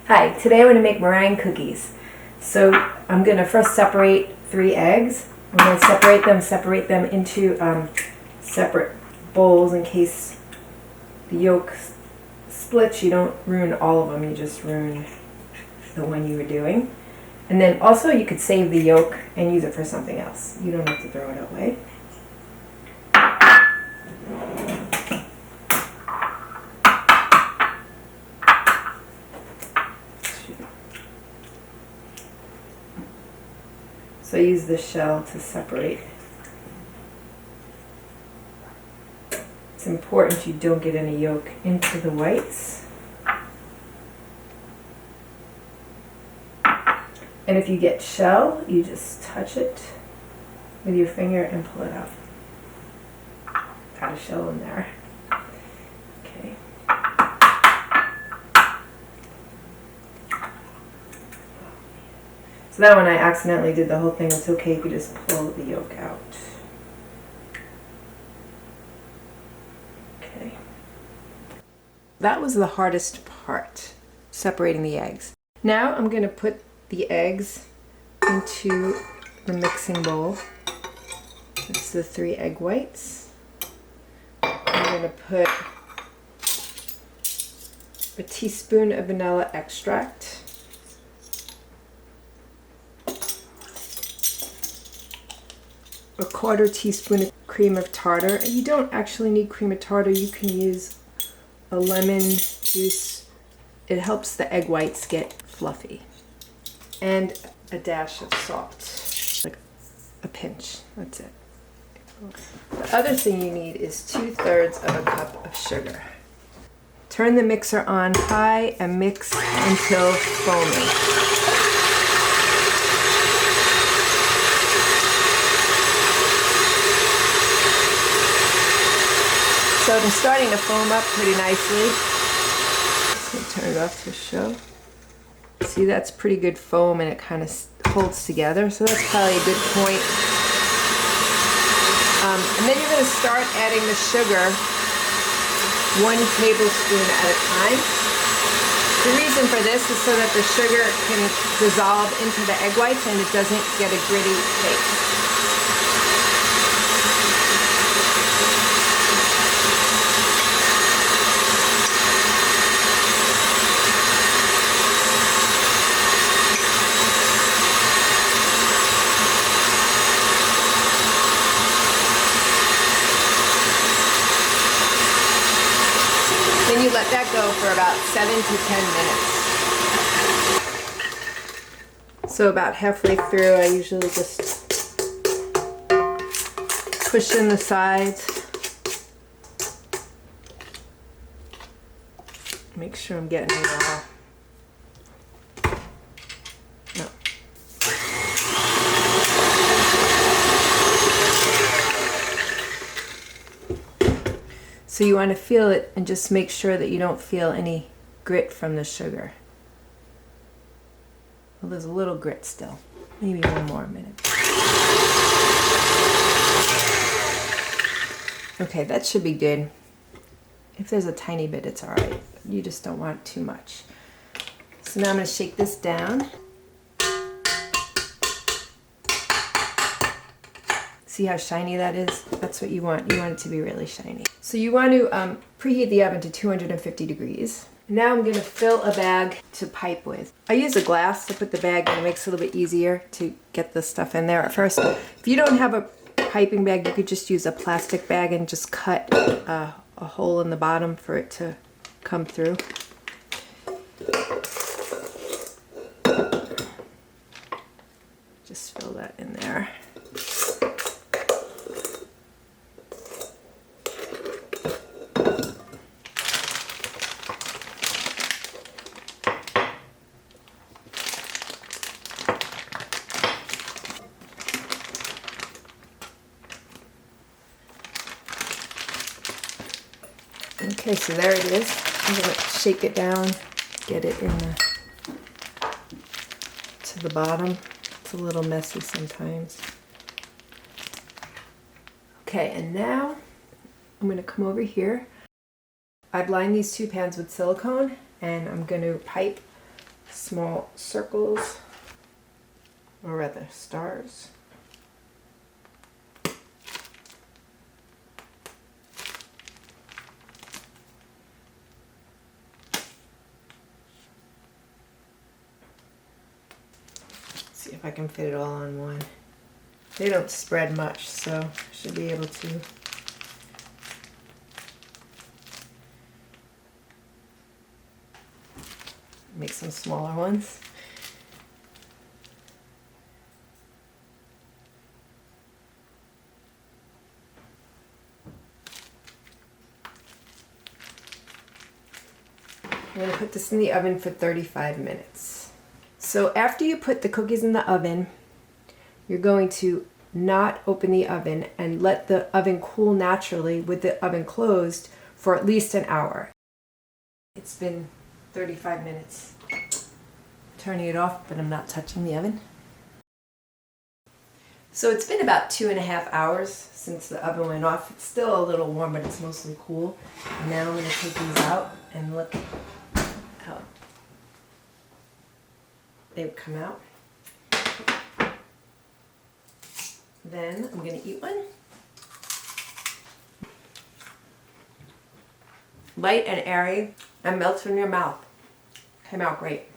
Hi, today I'm going to make meringue cookies. So I'm going to first separate 3 eggs. I'm going to separate them into separate bowls in case the yolk splits. You don't ruin all of them, you just ruin the one you were doing. And then also you could save the yolk and use it for something else. You don't have to throw it away. So I use the shell to separate. It's important you don't get any yolk into the whites. And if you get shell, you just touch it with your finger and pull it out. Got a shell in there. Okay. So that one I accidentally did the whole thing. It's okay if you just pull the yolk out. Okay. That was the hardest part, separating the eggs. Now I'm going to put the eggs into the mixing bowl. It's the 3 egg whites. I'm going to put a teaspoon of vanilla extract. A 1/4 teaspoon of cream of tartar. You don't actually need cream of tartar. You can use a lemon juice. It helps the egg whites get fluffy. And a dash of salt, like a pinch. That's it. The other thing you need is 2/3 of a cup of sugar. Turn the mixer on high and mix until foamy. So I'm starting to foam up pretty nicely. Just going to turn it off to show. See, that's pretty good foam and it kind of holds together, so that's probably a good point. And then you're going to start adding the sugar 1 tablespoon at a time. The reason for this is so that the sugar can dissolve into the egg whites and it doesn't get a gritty taste. Then you let that go for about 7 to 10 minutes. So about halfway through, I usually just push in the sides. Make sure I'm getting it all. No. So you want to feel it and just make sure that you don't feel any grit from the sugar. Well, there's a little grit still. Maybe 1 more minute. Okay, that should be good. If there's a tiny bit, it's all right. You just don't want too much. So now I'm going to shake this down. See how shiny that is? That's what you want. You want it to be really shiny. So you want to preheat the oven to 250 degrees. Now I'm going to fill a bag to pipe with. I use a glass to put the bag in. It makes it a little bit easier to get the stuff in there at first. If you don't have a piping bag, you could just use a plastic bag and just cut a hole in the bottom for it to come through. Just fill that in there. Okay, so there it is. I'm going to shake it down, get it in to the bottom. It's a little messy sometimes. Okay, and now I'm going to come over here. I've lined these 2 pans with silicone, and I'm going to pipe small circles, or rather stars. See if I can fit it all on one. They don't spread much, so I should be able to. Make some smaller ones. I'm going to put this in the oven for 35 minutes. So after you put the cookies in the oven, you're going to not open the oven and let the oven cool naturally with the oven closed for at least an hour. It's been 35 minutes. Turning it off, but I'm not touching the oven. So it's been about 2.5 hours since the oven went off. It's still a little warm, but it's mostly cool. And now I'm going to take these out and look how they would come out. Then I'm going to eat one. Light and airy and melts in your mouth. Came out great.